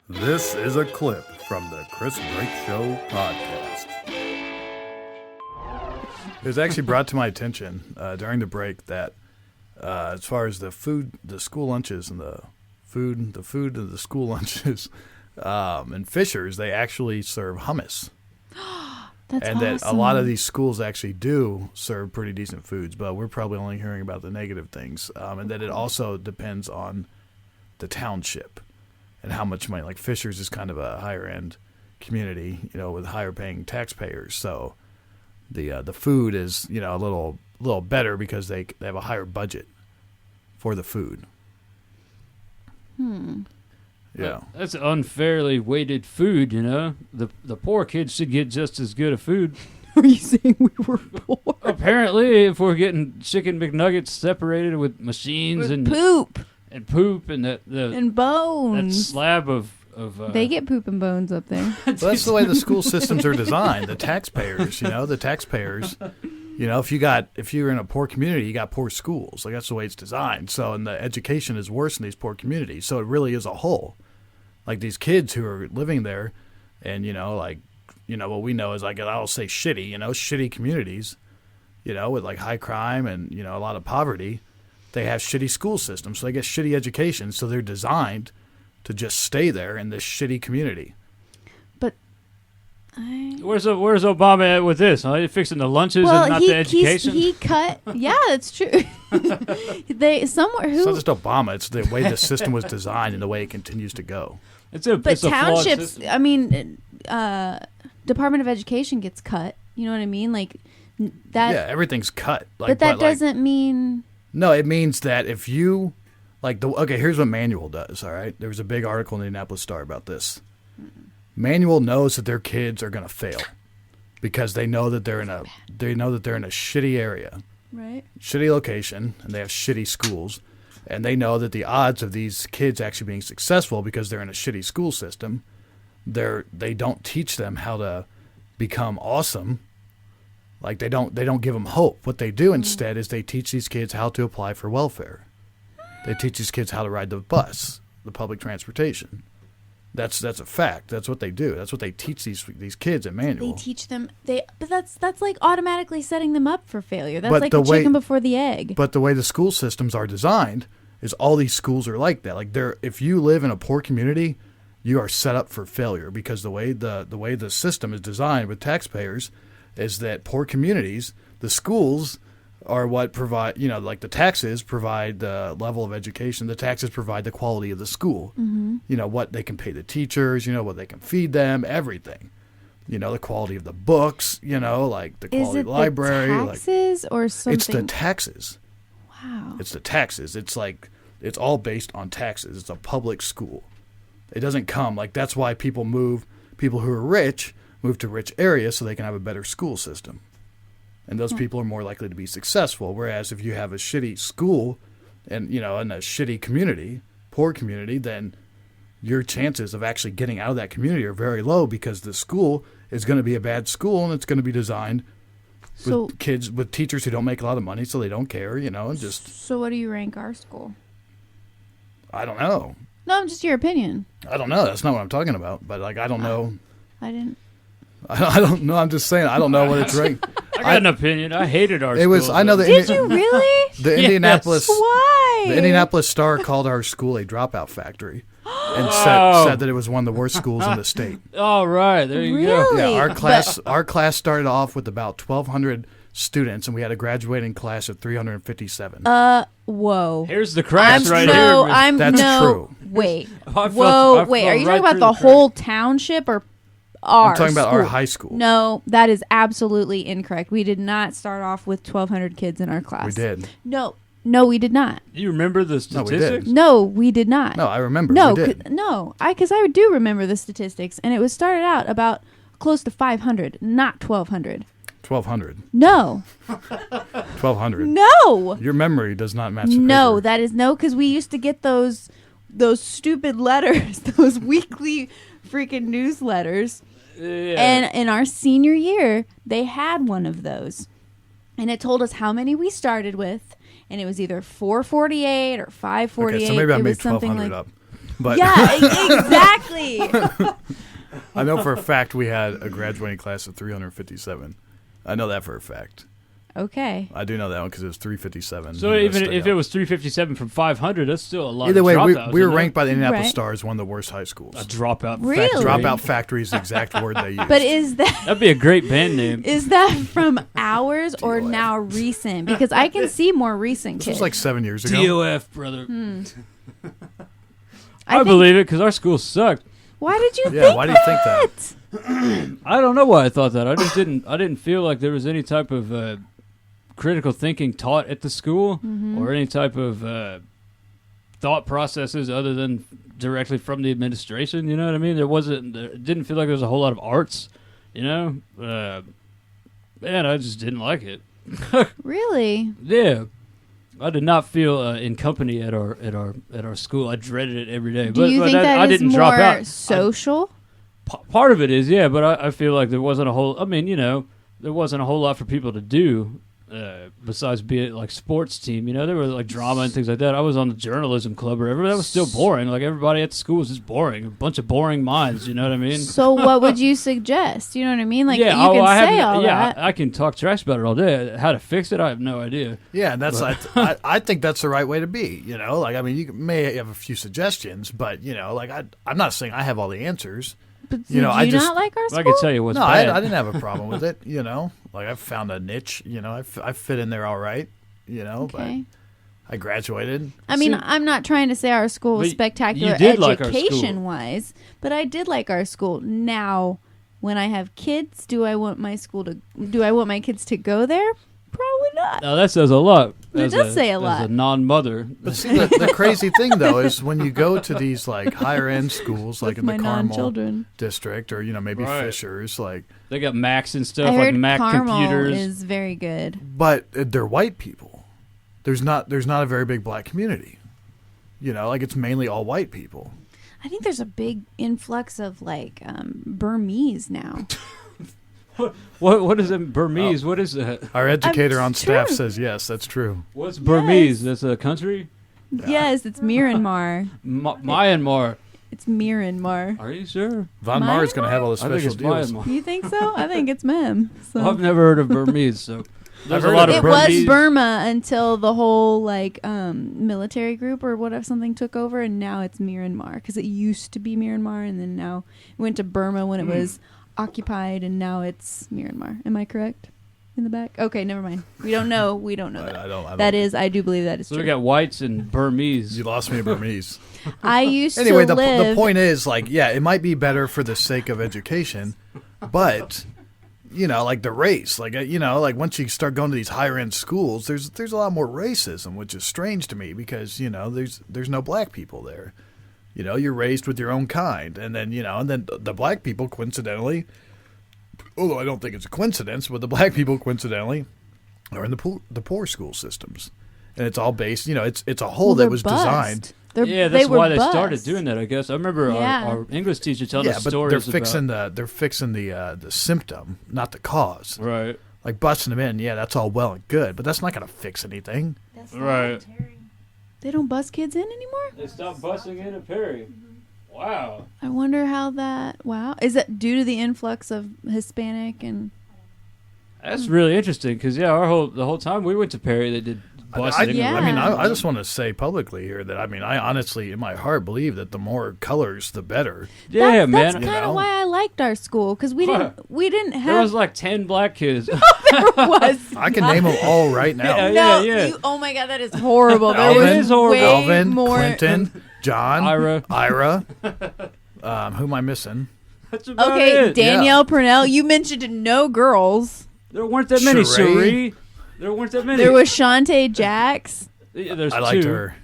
This is a clip from the Chris Drake Show podcast. It was actually brought to my attention during the break that as far as the food, the school lunches and the food of the school lunches in Fishers, they actually serve hummus. That's and awesome. that a lot of these schools actually do serve pretty decent foods, but we're probably only hearing about the negative things. And that it also depends on the township and how much money. Like Fishers is kind of a higher end community, with higher paying taxpayers. So the food is, a little better because they have a higher budget for the food. Yeah. That's unfairly weighted food, The poor kids should get just as good of food. Are you saying we were poor? Apparently, if we're getting chicken McNuggets separated with machines With and poop and and bones. that slab of They get poop and bones up there. Well, that's the way the school systems are designed. The taxpayers, if you're in a poor community, you got poor schools. Like that's the way it's designed. So, and the education is worse in these poor communities. So it really is a whole. Like these kids who are living there, and what we know is I'll say shitty communities, with like high crime and a lot of poverty. They have shitty school systems, so they get shitty education. So they're designed to just stay there in this shitty community. But Where's Obama at with this? Huh? He fixing the lunches and not the education? He cut. Yeah, that's true. It's not just Obama. It's the way the system was designed and the way it continues to go. It's a townships, flawed system. Department of Education gets cut. You know what I mean? Like that. Yeah, everything's cut. But that doesn't mean. No, it means that if you here's what Manual does. All right, there was a big article in the Indianapolis Star about this. Manual knows that their kids are going to fail because they know that they're in a shitty area, right? Shitty location, and they have shitty schools, and they know that the odds of these kids actually being successful because they're in a shitty school system, they don't teach them how to become awesome. Like they don't give them hope. What they do instead is they teach these kids how to apply for welfare. They teach these kids how to ride the bus, the public transportation. That's a fact. That's what they do. That's what they teach these kids at Manual. They teach them. But that's like automatically setting them up for failure. That's like the chicken before the egg. But the way the school systems are designed is all these schools are like that. Like if you live in a poor community, you are set up for failure because the way the system is designed with taxpayers is that poor communities, the schools are what provide, like the taxes provide the level of education. The taxes provide the quality of the school. Mm-hmm. What they can pay the teachers, what they can feed them, everything. The quality of the books, like the quality of the library. Is it the taxes or something? It's the taxes. Wow. It's the taxes. It's it's all based on taxes. It's a public school. It doesn't come, that's why people who are rich move to rich areas so they can have a better school system. And those people are more likely to be successful. Whereas if you have a shitty school and, in a shitty community, poor community, then your chances of actually getting out of that community are very low because the school is going to be a bad school and it's going to be designed with kids, with teachers who don't make a lot of money so they don't care, and just. So what do you rank our school? I don't know. No, just your opinion. I don't know. That's not what I'm talking about. But, I don't know. I didn't. I don't know. I'm just saying I don't know what it's ranked. I got an opinion. I hated our school. It was. I know that. Did you really? The Indianapolis. Why? The Indianapolis Star called our school a dropout factory, and said that it was one of the worst schools in the state. All right, there you go. Really? Yeah, our class started off with about 1,200 students, and we had a graduating class of 357. Whoa. Here's the cracks That's true. Wait. I Wait. Are you talking about the whole township or? I'm talking about our high school. No, that is absolutely incorrect. We did not start off with 1,200 kids in our class. We did. No, we did not. You remember the statistics? No, we did not. No, I remember. No, we did. Because I do remember the statistics, and it was started out about close to 500, not 1,200. 1,200. No. 1,200. No. Your memory does not match. No, that is because we used to get those stupid letters, those weekly freaking newsletters. Yeah. And in our senior year, they had one of those. And it told us how many we started with. And it was either 448 or 548. Okay, so maybe I it made was something 1,200 like, up. But Yeah, exactly. I know for a fact we had a graduating class of 357. I know that for a fact. Okay. I do know that one because it was 357. So even if it was 357 from 500, that's still a lot. Either of way, dropouts, we were isn't it? ranked by the Indianapolis Right. Star as one of the worst high schools. A dropout. Really? Factory. Dropout Factory is the exact word they use. But is that That'd be a great band name. is that from ours or DOF. now recent? Because I can see more recent This kids. was like 7 years ago. DOF, brother. I I think- believe it because our school sucked. Why did you Yeah, think why do you think that? I don't know why I thought that. I just didn't. I didn't feel like there was any type of critical thinking taught at the school, or any type of thought processes other than directly from the administration. You know what I mean? It didn't feel like there was a whole lot of arts. You know, man, I just didn't like it. Really? Yeah. I did not feel in company at our school. I dreaded it every day. Do you think that I is didn't more drop out. social? Part of it is, yeah, but I feel like there wasn't a whole. I mean, there wasn't a whole lot for people to do besides be it like sports team. There was like drama and things like that. I was on the journalism club or whatever. That was still boring. Like everybody at the school was just boring. A bunch of boring minds. You know what I mean? So what would you suggest? You know what I mean? Like you I can say haven't- all that. I can talk trash about it all day. How to fix it, I have no idea. Yeah, and that's I think that's the right way to be. Like I mean, you may have a few suggestions, but like I'm not saying I have all the answers. But did I you just- not like our school? I can tell you what's No, I bad. didn't have a problem with it. Like I've found a niche. I fit in there all right. Okay. But I graduated. I mean, See- I'm not trying to say our school was But spectacular you did like our school. education-wise, but I did like our school. Now, when I have kids, do I want my kids to go there? Probably not. Now that says a lot. It does say a As lot. a non-mother. But see, the crazy thing though is when you go to these like higher end schools, like With in the my Carmel non-children. district, or maybe Right. Fishers, like, They got Macs and stuff, I like heard Mac Carmel computers. is very good. but they're white people. There's not a very big black community. Like it's mainly all white people. I think there's a big influx of like Burmese now. What is it? Burmese? What is that? Our educator on staff true. says yes, that's true. What's Burmese? That's a country? Yes, it's Myanmar. Myanmar. It's Myanmar. Are you sure? Von Mar's going to have all the I think special it's deals. Myanmar. You think so? I think it's Mem. So. Well, I've never heard of Burmese, so there's a heard lot of of It was Burmese. Burma until the whole like military group or whatever something took over, and now it's Myanmar because it used to be Myanmar, and then now it went to Burma when it was occupied, and now it's Myanmar. Am I correct? In the back? Okay, never mind. We don't know. We don't know that. I don't. I do believe that is So true. we got whites and Burmese. You lost me at Burmese. I used Anyway, to the live. point is, like, yeah, it might be better for the sake of education, but like the race, like like once you start going to these higher end schools, there's a lot more racism, which is strange to me because there's no black people there. You're raised with your own kind, and then the black people coincidentally, although I don't think it's a coincidence, but the black people coincidentally are in the poor school systems, and it's all based. It's a whole Well, that they're was bussed. designed. Yeah, they that's were why they bussed. started doing that, I guess. I remember Yeah. our English teacher telling Yeah, us but stories they're fixing the symptom, not the cause. about... Right. Like busting them in, yeah, that's all well and good, but that's not going to fix anything. Right. They don't bus kids in anymore? They stopped busing in at Perry. Wow. I wonder how that. Wow. Is that due to the influx of Hispanic and. That's really interesting because, yeah, the whole time we went to Perry, they did busing. Yeah. I just want to say publicly here that I honestly, in my heart, believe that the more colors, the better. Yeah, That's man. kind know? of why I liked our school because we didn't There have. was like 10 black kids. was I can name them all right now. Yeah. No, oh my god, that is horrible. There Alvin, was It is horrible. way Alvin, more. Clinton, John, Ira. who am I missing? That's about Okay, it. Danielle Purnell. You mentioned no girls. There weren't that many, Sheree. Cherie. There weren't that many. There was Shantae Jax. Yeah, there's I liked two. her.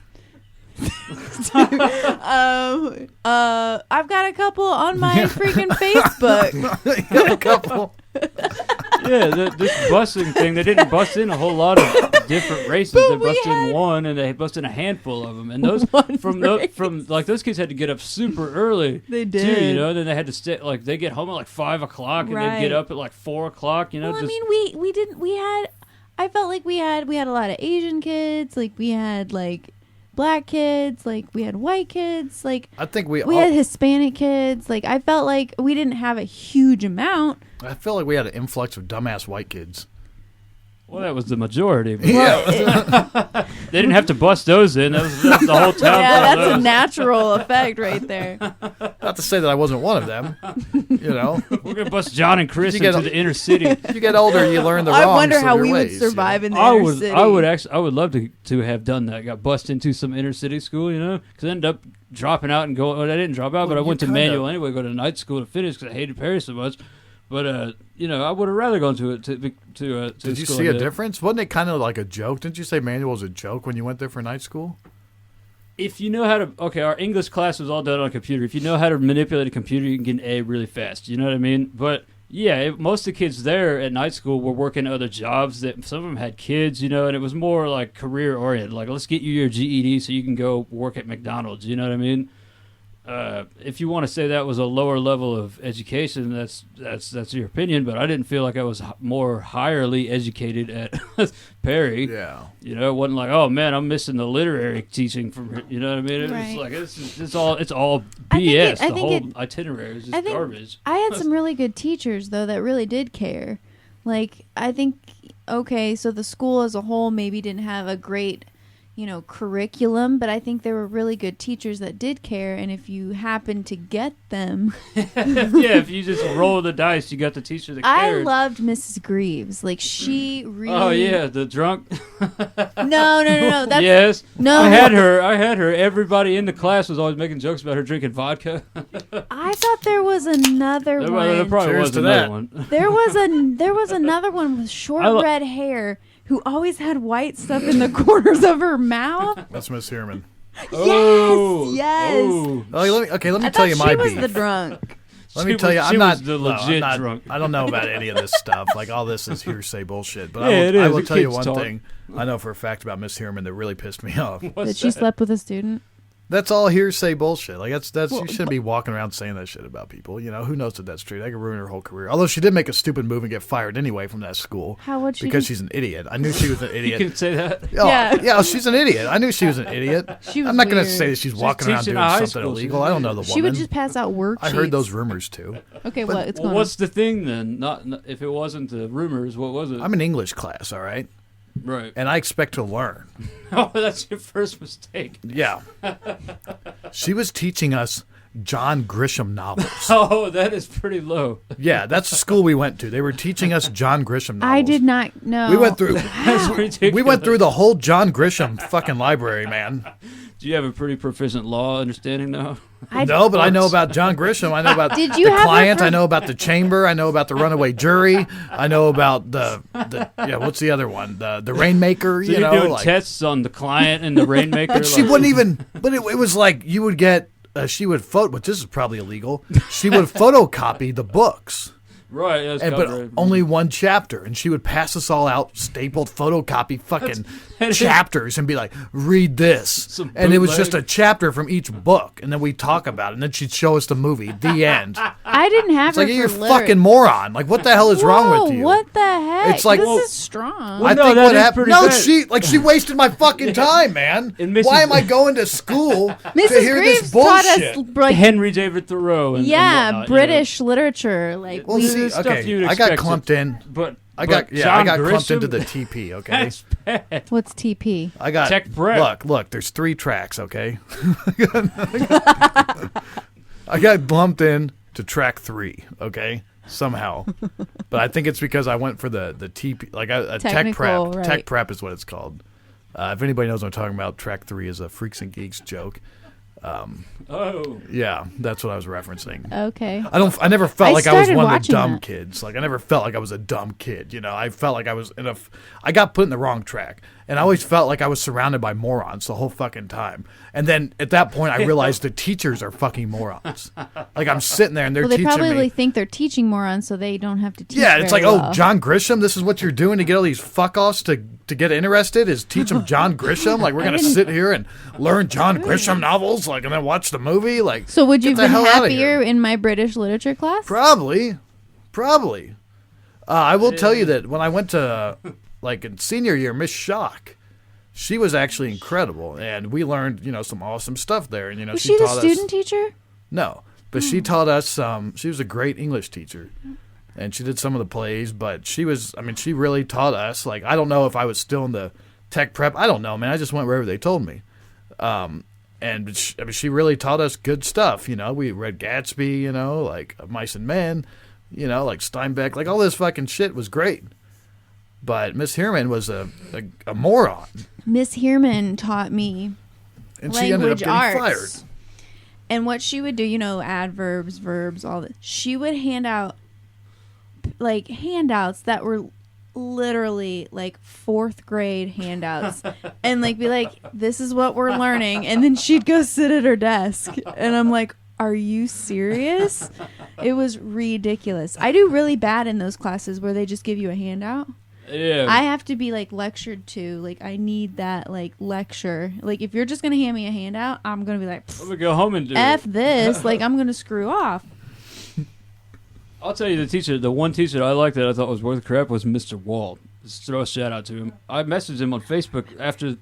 I've got a couple on my freaking Facebook. Got a couple. Yeah, this busing thing, they didn't bust in a whole lot of different races. They we busted in had- one, and they busted in a handful of them. And those from like those kids had to get up super early. They Too, did. then they had to stay like they get home at like 5 o'clock, and Right. they'd get up at like 4 o'clock. Well, I mean, we didn't. We had. I felt like we had a lot of Asian kids. Like we had like black kids, like we had white kids, like I think we had Hispanic kids. Like I felt like we didn't have a huge amount. I feel like we had an influx of dumbass white kids. Well, that was the majority. But Yeah. they didn't have to bust those in. That was the whole town. Yeah, that's a natural effect right there. Not to say that I wasn't one of them. You know, We're gonna bust John and Chris You get into the inner city. you get older, you learn the I wrongs wonder of how your we ways, would survive in the I inner would, city. I would love to have done that. Got bust into some inner city school, you know, because I ended up dropping out and going. Well, I didn't drop out, Well, but I you went to kinda- Manual anyway. Go to night school to finish because I hated Perry so much. But you know, I would have rather gone to it to Did you school see I a did. difference? Wasn't it kind of like a joke? Didn't you say Manual was a joke when you went there for night school? If you know how to, okay, our English class was all done on a computer. If you know how to manipulate a computer, you can get an A really fast. You know what I mean? But yeah, most of the kids there at night school were working other jobs. That some of them had kids, you know, and it was more like career oriented. Like, let's get you your GED so you can go work at McDonald's. You know what I mean? If you want to say that was a lower level of education, that's your opinion. But I didn't feel like I was more highly educated at Perry. Yeah. You know, it wasn't like, oh man, I'm missing the literary teaching from her. You know what I mean? It Right. was like it's all I think BS. it- I the think whole it- itinerary is I just think garbage. I had some really good teachers though that really did care. Like I think okay, so the school as a whole maybe didn't have a great, curriculum, but I think there were really good teachers that did care, and if you happen to get them, Yeah, if you just roll the dice, you got the teacher that I cared. loved Mrs. Greaves. Like she really. Oh yeah, the drunk. No. That's Yes. no. I had her. Everybody in the class was always making jokes about her drinking vodka. I thought there was another There one. probably Cheers was to another that. one. There was another one with short red hair who always had white stuff in the corners of her mouth. That's Miss Heerman. Yes. Oh. Let me I tell thought you my she was beef. the drunk. Let me She tell you, was- I'm she not was the no, I'm legit not- drunk. I don't know about any of this stuff. Like all this is hearsay bullshit. But Yeah, it I is. will The tell you kids one talk. thing. I know for a fact about Miss Heerman that really pissed me off. That she slept with a student. That's all hearsay bullshit. Like that's you shouldn't be walking around saying that shit about people. You know, who knows if that's true? That could ruin her whole career. Although she did make a stupid move and get fired anyway from that school. How would she? Because she's an idiot. I knew she was an You idiot. can say that. Oh, Yeah. yeah, she's an idiot. I knew she was an idiot. She was I'm not going to weird. say that she's walking around teaching doing a high something school. She's illegal. an I don't know the idiot. woman. She would just pass out worksheets. I heard those rumors too. Okay, what? It's Well, going what's the thing then? Not if it wasn't the rumors, what was it? I'm in English class, all right, Right. and I expect to learn. Oh, that's your first mistake. Yeah, she was teaching us John Grisham novels. Oh, that is pretty low. Yeah, that's the school we went to. They were teaching us John Grisham novels. I did not know. We went through. That's ridiculous. We went through the whole John Grisham fucking library, man. Do you have a pretty proficient law understanding now? No, but I know about John Grisham. I know about Did you the have a client. pro- I know about the chamber. I know about the runaway jury. I know about the what's the other one? The rainmaker. So You you're know, doing like, tests on the client and the rainmaker. but she like- wouldn't even. But it was like you would get. She would photo, which this is probably illegal. She would photocopy the books. Right, that's But copyright. only one chapter, and she would pass us all out stapled photocopy fucking chapters and be like, "Read this," Some and it was bootleg. just a chapter from each book, and then we'd talk about it, and then she'd show us the movie, the end. I didn't have It's her like you're for a literate. fucking moron. Like, what the hell is wrong with you? What the heck? It's like- this Well- is strong. Well, I no, think that what is happened. pretty No, bad. she wasted my fucking time, man. And Mrs. Why am I going to school to Mrs. hear Greaves this taught bullshit? us like Henry David Thoreau. And whatnot, British literature. Like Well, we, see, stuff okay, you'd I got expect clumped in. But I got John clumped Grisham? into the TP. Okay, That's bad. what's TP? I got Tech prep. Look. There's 3 tracks. Okay, I got lumped in to track 3. Okay, somehow, but I think it's because I went for the TP, like a tech prep. Technical, right. Tech prep is what it's called. If anybody knows what I'm talking about, track 3 is a Freaks and Geeks joke. Oh. Yeah, that's what I was referencing. Okay. I never felt I like I was started one of the watching dumb that. kids. Like I never felt like I was a dumb kid. You know, I felt like I was I got put in the wrong track, and I always felt like I was surrounded by morons the whole fucking time. And then at that point, I realized the teachers are fucking morons. Like I'm sitting there and they're Well, they teaching probably me. think they're teaching morons, so they don't have to teach. Yeah, it's very like, well. oh, John Grisham, this is what you're doing to get all these fuck-offs to get interested, is teach them John Grisham? Like, we're going to sit here and learn John Grisham novels, like, and then watch the movie? Like, So would you get have the been hell outta happier here. in my British literature class? Probably. I will tell you that when I went to, like, in senior year, Miss Shock, she was actually incredible, and we learned, some awesome stuff there. And Was she she the taught student us. teacher? No, but she taught us. She was a great English teacher, and she did some of the plays. But she really taught us. Like, I don't know if I was still in the tech prep. I don't know, man. I just went wherever they told me. And she really taught us good stuff. We read Gatsby, like Mice and Men, like Steinbeck, like all this fucking shit was great. But Miss Heerman was a moron. Miss Heerman taught me And she ended up language getting arts. fired. And what she would do, adverbs, verbs, all that. She would hand out like handouts that were literally like 4th grade handouts and like be like, this is what we're learning, and then she'd go sit at her desk and I'm like, are you serious? It was ridiculous. I do really bad in those classes where they just give you a handout. Yeah. I have to be like lectured to. Like, I need that like lecture. Like, if you're just gonna hand me a handout, I'm gonna be like, I'm gonna go home and do F it. this. Like, I'm gonna screw off. I'll tell you, the one teacher that I liked that I thought was worth crap was Mr. Wald. Just throw a shout out to him. I messaged him on Facebook after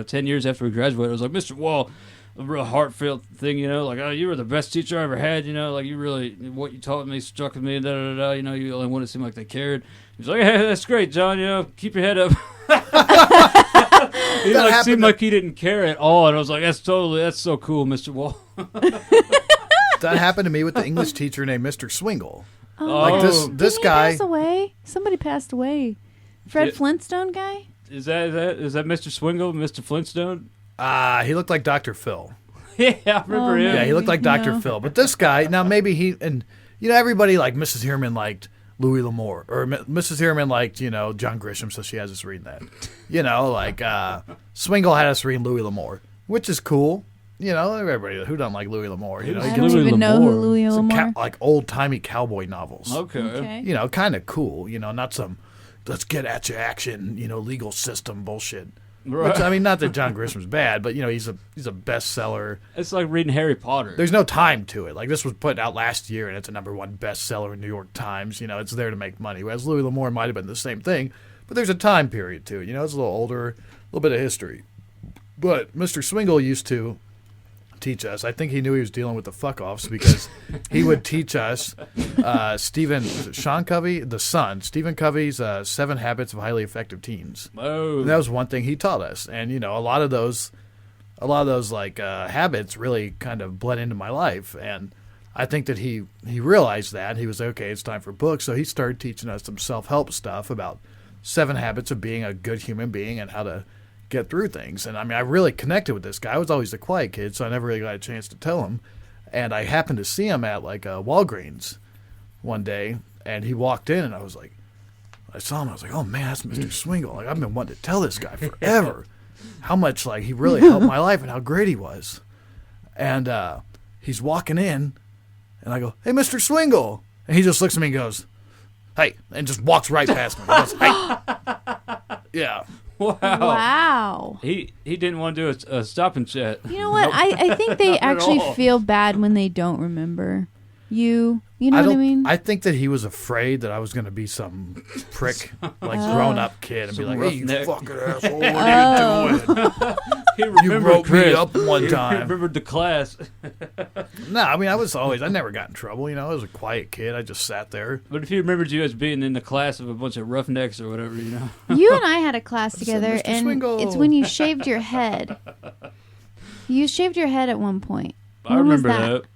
10 years after we graduated. I was like, Mr. Wald, a real heartfelt thing, like, oh, you were the best teacher I ever had, like, you really, what you taught me stuck with me, you only wanted to seem like they cared. He was like, hey, that's great, John, keep your head up. He seemed like he didn't care at all, and I was like, that's so cool, Mr. Wald. That happened to me with the English teacher named Mr. Swingle. Oh, Like this Didn't he guy. pass away? Somebody passed away. Fred Yeah. Flintstone guy? Is that Mr. Swingle, Mr. Flintstone? He looked like Dr. Phil. Yeah, I remember him. Yeah, he looked like Dr. No. Phil. But this guy, now maybe everybody like Mrs. Heerman liked Louis L'Amour, or Mrs. Heerman liked, John Grisham, so she has us reading that. Swingle had us reading Louis L'Amour, which is cool. Everybody who doesn't like Louis L'Amour, I Louis don't even know who L'Amour. Louis some L'Amour. like old-timey cowboy novels. Okay. Kind of cool, not some let's get at you action, legal system bullshit. Right. Which, not that John Grisham's bad, but he's a bestseller. It's like reading Harry Potter. There's no time to it. Like, this was put out last year, and it's a #1 bestseller in New York Times. It's there to make money. Whereas Louis L'Amour might have been the same thing, but there's a time period to it. It's a little older, a little bit of history. But Mr. Swingle used to teach us. I think he knew he was dealing with the fuck-offs because he would teach us Stephen Covey's 7 Habits of Highly Effective Teens. Oh. And that was one thing he taught us. And, a lot of those like habits really kind of bled into my life. And I think that he realized that. He was like, okay, it's time for books. So he started teaching us some self-help stuff about 7 habits of being a good human being and how to get through things. And I really connected with this guy. I was always the quiet kid, so I never really got a chance to tell him. And I happened to see him at like Walgreens one day, and he walked in, and I saw him. I was like, oh man, that's Mr. Swingle. Like, I've been wanting to tell this guy forever how much like he really helped my life and how great he was. And he's walking in, and I go, hey, Mr. Swingle, and he just looks at me and goes, hey, and just walks right past me. He goes, hey. Yeah. Wow. He didn't want to do a stop and chat. You know what? I think they Not at actually all. feel bad when they don't remember you. You know what I mean? I think that he was afraid that I was going to be some prick, like grown-up kid, and be Some like, "Hey, you roughneck. fucking asshole! What are you doing? He You remembered wrote me Chris. up one He time." remembered the class. No, I never got in trouble. I was a quiet kid. I just sat there. But if he remembered you as being in the class of a bunch of roughnecks or whatever, You and I had a class together, Mr. and Swingle. it's when you shaved your head. You shaved your head at one point. I When was remember that? that.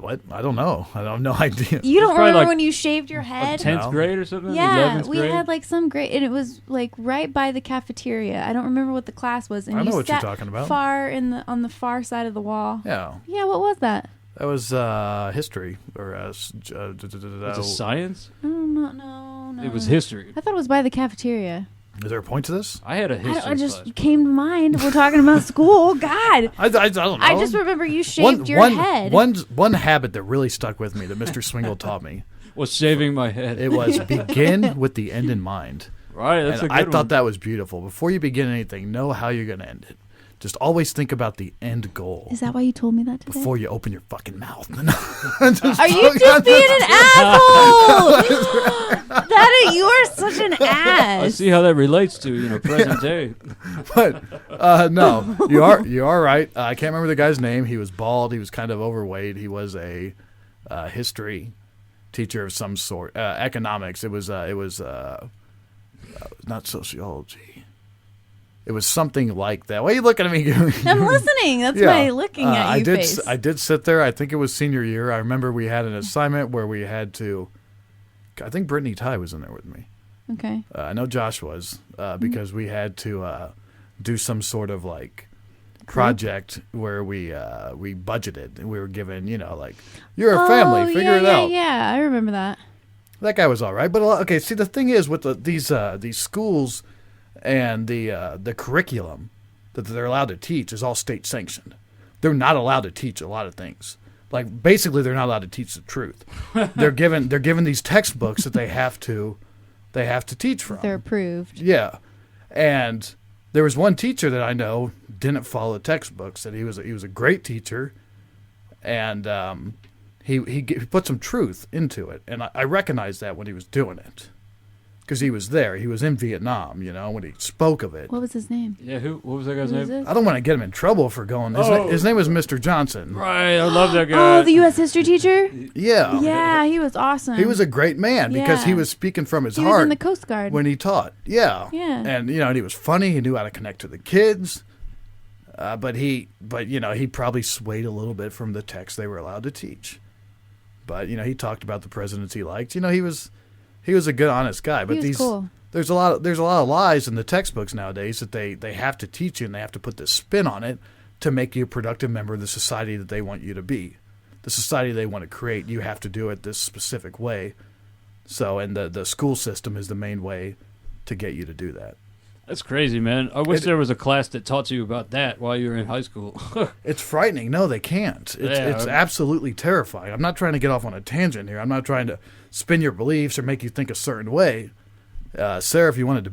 What? I don't know. I have no idea. You don't probably remember like when you shaved your head? 10th No. grade or something? Yeah, 11th we grade? had like some grade, and it was like right by the cafeteria. I don't remember what the class was. And I know you what you're sat talking about. Far on the far side of the wall. Yeah, Yeah, what was that? that was history or Was it science? No. It was history. I thought it was by the cafeteria. Is there a point to this? I had a history I just class. came to mind. We're talking about school. God. I don't know. I just remember you shaved your head. One habit that really stuck with me that Mr. Swingle taught me. Was shaving my head. It was begin with the end in mind. Right, that's And a I good thought one. that was beautiful. Before you begin anything, know how you're going to end it. Just always think about the end goal Is that why you told me that today? before you open your fucking mouth. Are you just being an asshole? You are such an ass. I see how that relates to present day. But no, you are right. I can't remember the guy's name. He was bald. He was kind of overweight. He was a history teacher of some sort. Economics. It was not sociology. It was something like that. Why are you looking at me? I'm listening. That's why I'm looking at you. I did sit there. I think it was senior year. I remember we had an assignment where we had to. I think Brittany Ty was in there with me. Okay. I know Josh was because we had to do some sort of like project where we budgeted and we were given you're a family, figure it out. Yeah, I remember that. That guy was all right, but okay. See, the thing is with these schools and the curriculum that they're allowed to teach is all state sanctioned. They're not allowed to teach a lot of things. Like basically, they're not allowed to teach the truth. They're given these textbooks that they have to teach from. They're approved. Yeah, and there was one teacher that I know didn't follow the textbooks. That he was a great teacher, and he put some truth into it, and I recognized that when he was doing it, because he was there. He was in Vietnam, when he spoke of it. What was his name? Yeah, what was that guy's name? I don't want to get him in trouble for going. His name was Mr. Johnson. Right, I love that guy. Oh, the U.S. history teacher? Yeah. Yeah, he was awesome. He was a great man because he was speaking from his heart. He was in the Coast Guard. When he taught. Yeah. Yeah. And, and he was funny. He knew how to connect to the kids. But he probably swayed a little bit from the text they were allowed to teach. But, he talked about the presidents he liked. He was a good, honest guy. But cool. There's a lot of lies in the textbooks nowadays that they have to teach you, and they have to put this spin on it to make you a productive member of the society that they want you to be. The society they want to create, you have to do it this specific way. So, and the school system is the main way to get you to do that. That's crazy, man. I wish there was a class that taught you about that while you were in high school. It's frightening. No, they can't. It's absolutely terrifying. I'm not trying to get off on a tangent here. I'm not trying to spin your beliefs or make you think a certain way. Sarah, if you want to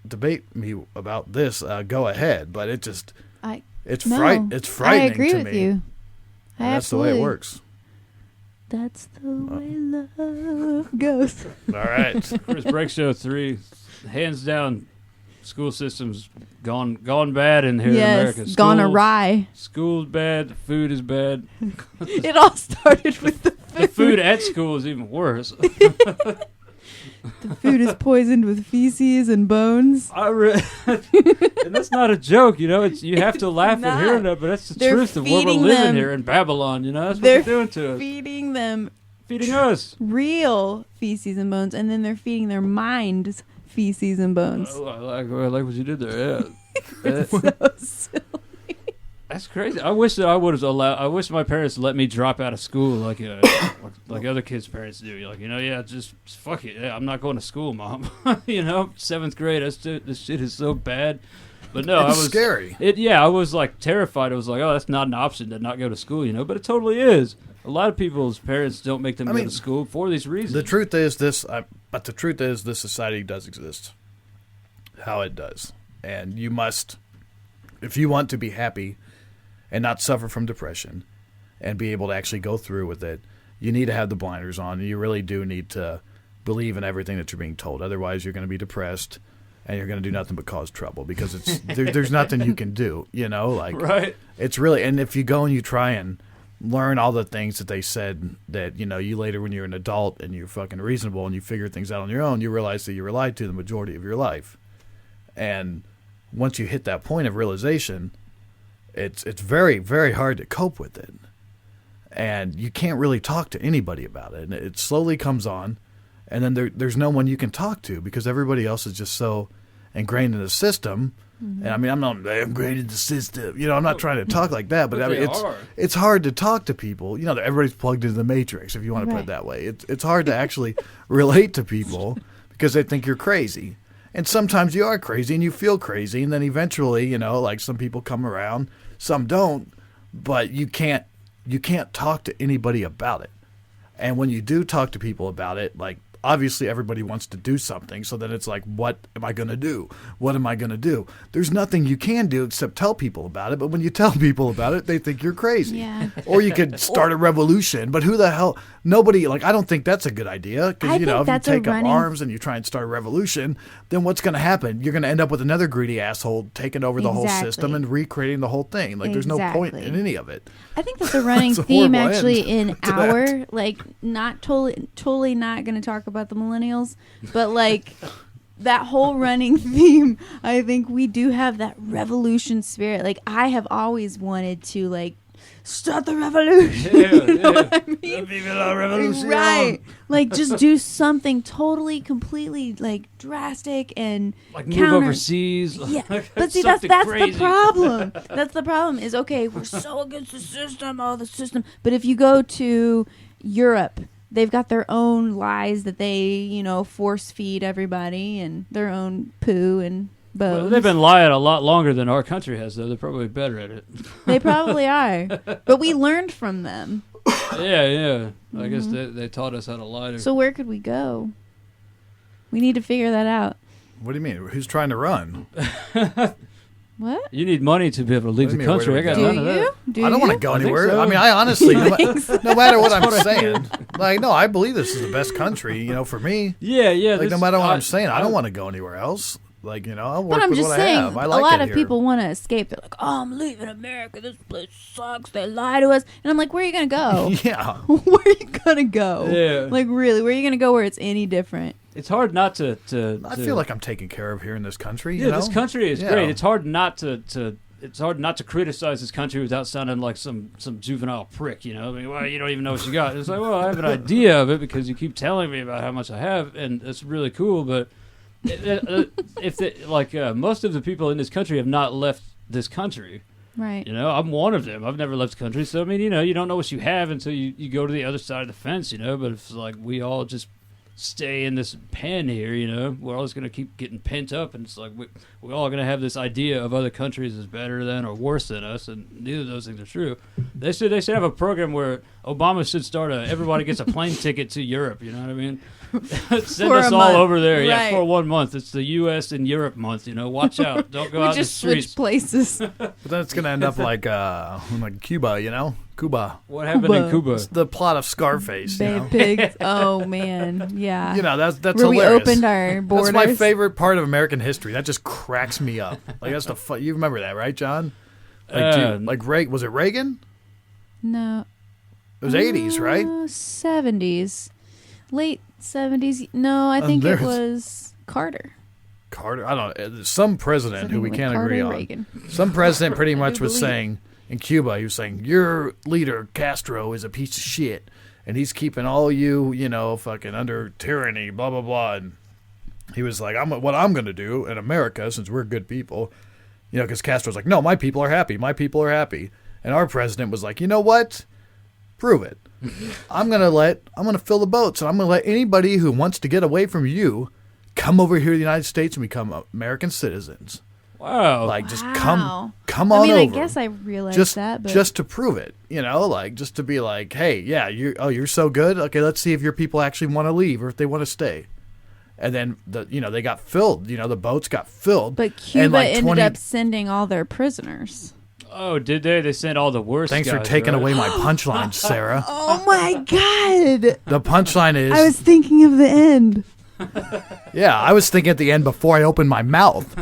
debate me about this, go ahead. But it's frightening to me. I agree with you. That's the way it works. That's the way love goes. All right. Chris Break Show 3, hands down. School system's gone bad in here in America. Yes, gone awry. School's bad. The food is bad. It all started with the food. The food at school is even worse. The food is poisoned with feces and bones. And that's not a joke, you have to laugh at hearing that, but that's the truth of what we're living here in Babylon, That's what they're doing to us. Feeding us real feces and bones, and then they're feeding their minds feces and bones. Oh, I like what you did there. Yeah, so silly. That's crazy. I wish that I would have allowed. I wish my parents let me drop out of school like other kids' parents do. You're like, just fuck it. Yeah, I'm not going to school, Mom. 7th grade. This shit is so bad. But no, it's scary. I was like terrified. I was like, oh, that's not an option to not go to school, but it totally is. A lot of people's parents don't make them go to school for these reasons. The truth is this society does exist. How it does. And you must, if you want to be happy and not suffer from depression and be able to actually go through with it, you need to have the blinders on. You really do need to believe in everything that you're being told. Otherwise, you're going to be depressed and you're going to do nothing but cause trouble because there's nothing you can do, Right. It's really, and if you go and you try and learn all the things that they said that, you later when you're an adult and you're fucking reasonable and you figure things out on your own, you realize that you were lied to the majority of your life. And once you hit that point of realization, it's very, very hard to cope with it. And you can't really talk to anybody about it. And it slowly comes on, and then there's no one you can talk to because everybody else is just so ingrained in the system. Mm-hmm. And I'm not ingrained in the system. I'm not trying to talk like that, but it's hard to talk to people. Everybody's plugged into the Matrix, if you want to put it that way. It's hard to actually relate to people because they think you're crazy. And sometimes you are crazy and you feel crazy, and then eventually, like some people come around, some don't, but you can't talk to anybody about it. And when you do talk to people about it, like obviously everybody wants to do something. So then it's like, what am I going to do? What am I going to do? There's nothing you can do except tell people about it. But when you tell people about it, they think you're crazy. Yeah. Or you could start a revolution. But who the hell? Nobody, like, I don't think that's a good idea. Because, you know, if you take up arms and you try and start a revolution, then what's going to happen? You're going to end up with another greedy asshole taking over the whole system and recreating the whole thing. Like, there's no point in any of it. I think that's a running theme actually in our, like, not totally not going to talk about the millennials, but like that whole running theme, I think we do have that revolution spirit. Like, I have always wanted to, like, start the revolution. Yeah, you know what I mean? Vive la revolution. Right. Like, just do something totally, completely, like, drastic and like move overseas. Yeah. But see, that's crazy. the problem. That's the problem is, okay, we're so against the system, the system. But if you go to Europe, they've got their own lies that they, you know, force feed everybody and their own poo and bones. Well, they've been lying a lot longer than our country has, though. They're probably better at it. They probably are. But we learned from them. Yeah. I guess they taught us how to lie. So where could we go? We need to figure that out. What do you mean? Who's trying to run? What? You need money to be able to leave the country. I got none of that. Do I don't want to go anywhere. so. I mean, I honestly, no matter what I'm saying, like, no, I believe this is the best country, you know, for me. Yeah. Like, no matter what I'm saying, I don't want to go anywhere else. Like, you know, I'll work But I'm with just what saying, I have. I like a lot it of here. people want to escape. They're like, oh, I'm leaving America. This place sucks. They lie to us. And I'm like, where are you going to go? Yeah. Where are you going to go? Yeah. Like, really, where are you going to go where it's any different? It's hard not to I feel like I'm taken care of here in this country. Yeah, you know? this country is great. It's hard not to it's hard not to criticize this country without sounding like some juvenile prick, you know? I mean, well, you don't even know what you got. It's like, well, I have an idea of it because you keep telling me about how much I have, and it's really cool, but most of the people in this country have not left this country. Right. You know, I'm one of them. I've never left the country. So, I mean, you know, you don't know what you have until you go to the other side of the fence, you know? But it's like we all just stay in this pen here, you know? We're all just going to keep getting pent up, and it's like we're all going to have this idea of other countries as better than or worse than us, and neither of those things are true. They should have a program where Obama should start everybody gets a plane ticket to Europe, you know what I mean? Send us all over there, right. for 1 month. It's the U.S. and Europe month, you know? Watch out. Don't go out in the streets. We just switch places. But then it's going to end up like Cuba, you know? Cuba. What happened in Cuba? It's the plot of Scarface, you know? Pigs. Oh, man. Yeah. You know, that's where hilarious. We opened our borders. That's my favorite part of American history. That just cracks me up. Like, that's the you remember that, right, John? Like, was it Reagan? No. It was 80s, right? 70s. Late 70s. No, I think it was Carter. Carter? I don't know. Some president who we can't Carter, agree on. Reagan. Some president pretty much was saying, in Cuba, he was saying, your leader, Castro, is a piece of shit. And he's keeping all you, you know, fucking under tyranny, blah, blah, blah. And he was like, what I'm going to do in America, since we're good people, you know, because Castro's like, no, my people are happy. My people are happy. And our president was like, you know what? Prove it. I'm going to fill the boats, and I'm going to let anybody who wants to get away from you come over here to the United States and become American citizens. Wow. Like, just come on over. I mean, I guess I realized that, but just to prove it, you know, like, just to be like, hey, yeah, you're so good. Okay, let's see if your people actually want to leave or if they want to stay. And then they got filled. You know, the boats got filled. But Cuba ended up sending all their prisoners. Oh, did they? They sent all the worst Thanks guys, for taking right? away my punchline, Sarah. Oh, my God. The punchline is... I was thinking of the end. Yeah, I was thinking at the end before I opened my mouth.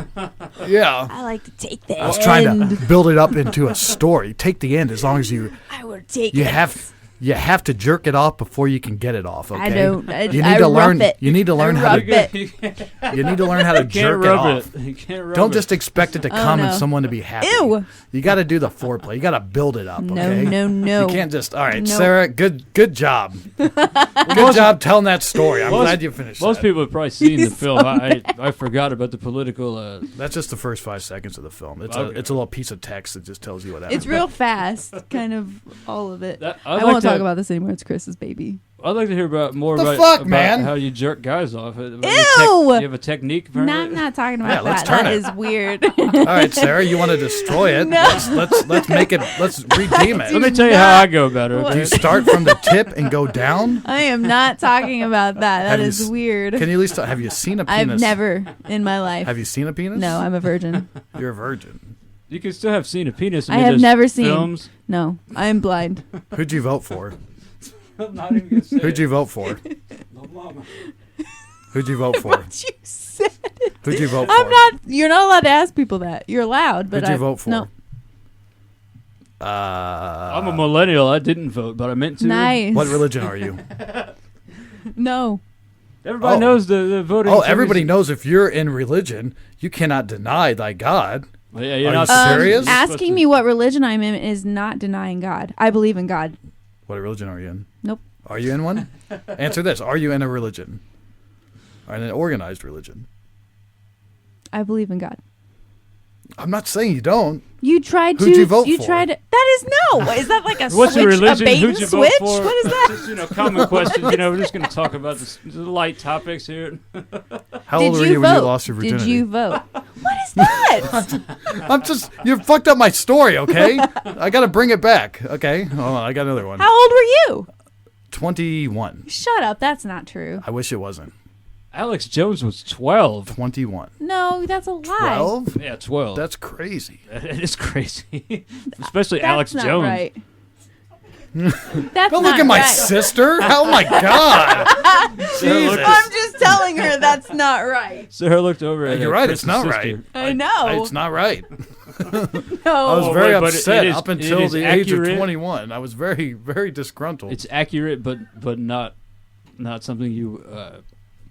Yeah. I like to take the end. I was trying to build it up into a story. Take the end as long as you... I will take you it. You have to jerk it off before you can get it off. Okay. I don't. You need to learn. It. You need to learn how to. You need to learn how to jerk it off. You can't rub Don't it. just expect it to come and someone to be happy. Ew. You got to do the foreplay. You got to build it up. Okay? No. You can't just. All right, No. Sarah. Good job. Good job telling that story. I'm glad you finished. Most that. people have probably seen the film. I forgot about the political. That's just the first 5 seconds of the film. It's a little piece of text that just tells you what happened. It's real fast, kind of all of it. I'd I like won't to talk about this anymore. It's Chris's baby. I'd like to hear more The about, fuck, about man? how you jerk guys off. Ew! Ew! You have a technique? No, Apparently? I'm not talking Yeah, about let's that. turn That it. is weird. All right, Sarah, you want to destroy it? No. Let's make it. Let's redeem it. Let me tell you how I go about it. What? Do Okay? you start from the tip and go down? I am not talking about that. That Have you is s- weird. Can you at least have you seen a penis? I've never in my life. Have you seen a penis? No, I'm a virgin. You're a virgin. You can still have seen a penis. I have there's never seen. films. No, I am blind. Who'd you vote for? I'm not even gonna say Who'd you vote for? No, mama. Who'd you vote for? What you said. Who'd you vote for? I'm not. You're not allowed to ask people that. You're allowed, but Who'd you vote for? No. I'm a millennial. I didn't vote, but I meant to. Nice. What religion are you? No. Everybody Oh. knows the voting. Oh, thing everybody is- knows if you're in religion, you cannot deny thy God. Well, yeah, you're Are not you serious? supposed Asking to- me what religion I'm in is not denying God. I believe in God. What religion are you in? Nope. Are you in one? Answer this. Are you in a religion? Or in an organized religion? I believe in God. I'm not saying you don't. You tried to. Who'd you vote for? tried to. That is no. Is that like a What's switch? your religion? A bait Who'd and you switch? vote for? What is that? Just common questions. We're just going to talk about the light topics here. How Did old were you you vote? when you lost your virginity? Did you vote? What is that? I'm just, you fucked up my story, okay? I got to bring it back, okay? Hold on, I got another one. How old were you? 21. Shut up. That's not true. I wish it wasn't. Alex Jones was 12. 21. No, that's a lie. 12? Yeah, 12. That's crazy. It is crazy. Especially That's Alex not Jones. Right. That's Don't not look at my right. sister. Oh my God. Jesus. I'm just telling her that's not right. Sarah looked over at You're her right, it's Chris's not sister. right. I know. It's not right. No. I was very but upset it is- up it until is the age of accurate. 21. I was very, very disgruntled. It's accurate, but not something you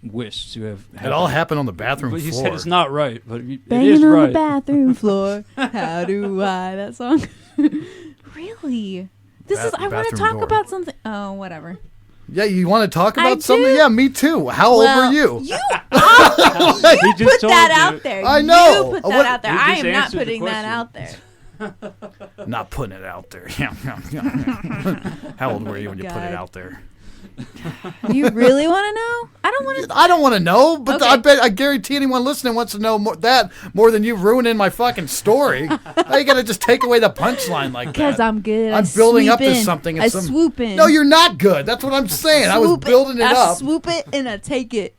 wish to have happened. It all happened on the bathroom But you floor. said it's not right, but it Banging is on right. the bathroom floor. How do I? That song. Really? This is. I want to Bathroom talk door. about something. Oh, whatever. Yeah, you want to talk I about something? do. Yeah, me too. How old Well, were you? He You just put told that you. out there. I know. You put What- that out there. You I just am not answered the putting that question. out there. Not putting it out there. How old were you when you put it God. out there? Do you really want to know? I don't want to. I don't want to know, but Okay. I guarantee anyone listening wants to know more than you ruining my fucking story. How you gotta just take away the punchline like that? Because I'm good. I'm I building swoop up to in. something. I It's some- swoop in. No, you're not good. That's what I'm saying. I was Swoop building it I up. swoop it and I take it.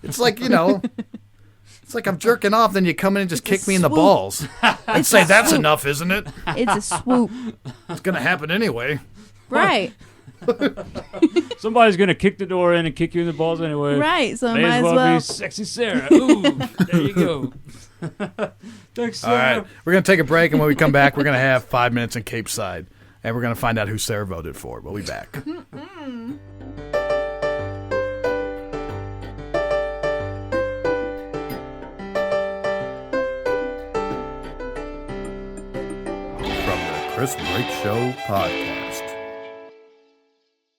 It's like, it's like I'm jerking off, then you come in and just It's a kick me in the swoop. balls. I'd It's say a that's swoop. enough, isn't it? It's a swoop. It's gonna happen anyway. Right. Somebody's gonna kick the door in and kick you in the balls anyway. Right. So I May might as as well, well. be sexy Sarah. Ooh, there you go. Thanks, All Sarah. right, we're gonna take a break, and when we come back, we're gonna have 5 minutes in Cape Side, and we're gonna find out who Sarah voted for. We'll be back. From the Chris Drake Show podcast.